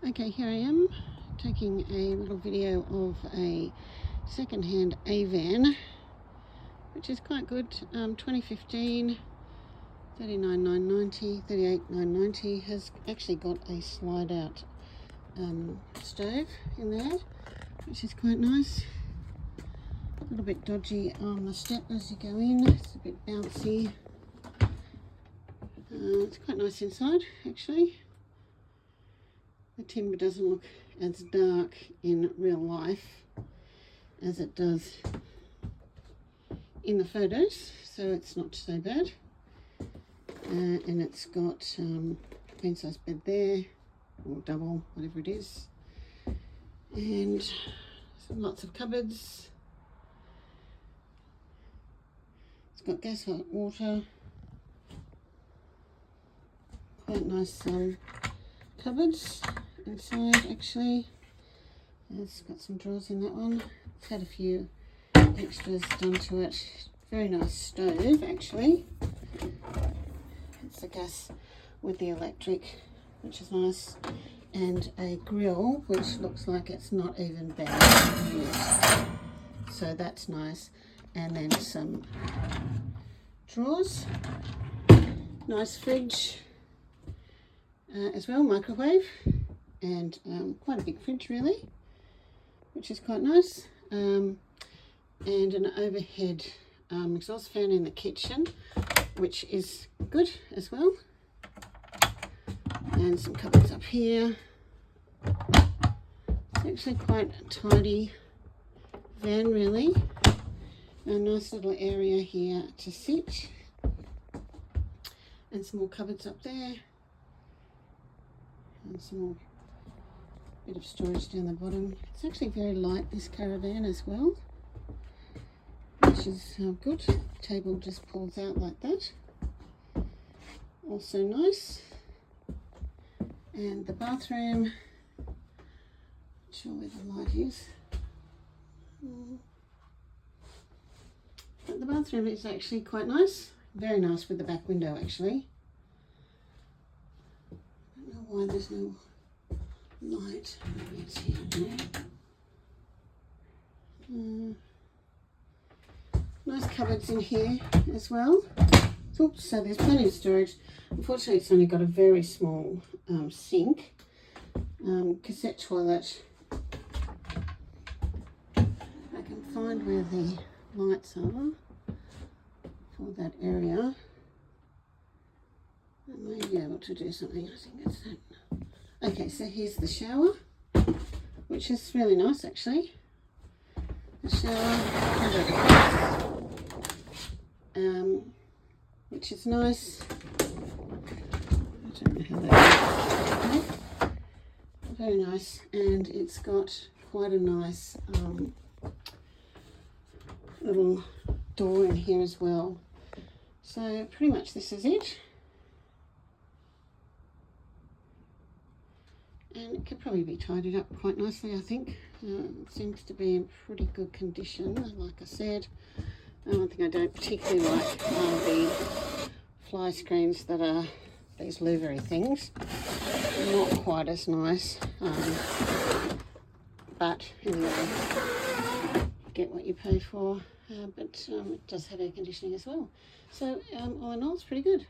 Okay, here I am taking a little video of a second-hand Avan, which is quite good. 2015, 39,990, 38,990. Has actually got a slide-out stove in there, which is quite nice. A little bit dodgy on the step as you go in. It's a bit bouncy. It's quite nice inside, actually. The timber doesn't look as dark in real life as it does in the photos, so it's not so bad. And it's got queen size bed there, or double, whatever it is, and lots of cupboards. It's got gas, hot water, quite nice cupboards inside actually. It's got some drawers in that one. It's had a few extras done to it. Very nice stove actually. It's the gas with the electric, which is nice, and a grill which looks like it's not even been used, so that's nice. And then some drawers, nice fridge as well, microwave, and quite a big fridge really, which is quite nice, and an overhead exhaust fan in the kitchen, which is good as well, and some cupboards up here. It's actually quite a tidy van really. A nice little area here to sit, and some more cupboards up there, and some more bit of storage down the bottom. It's actually very light, this caravan as well, which is good. The table just pulls out like that, also nice. And the bathroom, not sure where the light is, but the bathroom is actually quite nice, very nice with the back window actually. I don't know why there's no light. Maybe it's here. Nice cupboards in here as well. Oops, so there's plenty of storage. Unfortunately, it's only got a very small sink, cassette toilet. If I can find where the lights are for that area, I may be able to do something. I think it's that. Okay, so here's the shower, which is really nice actually. The shower, which is nice. I don't know how that is. Very nice, and it's got quite a nice little door in here as well. So pretty much this is it. And it could probably be tidied up quite nicely, I think. It seems to be in pretty good condition, like I said. One thing I don't particularly like are the fly screens that are these louvery things. Not quite as nice. But anyway, you get what you pay for. But it does have air conditioning as well. So all in all, it's pretty good.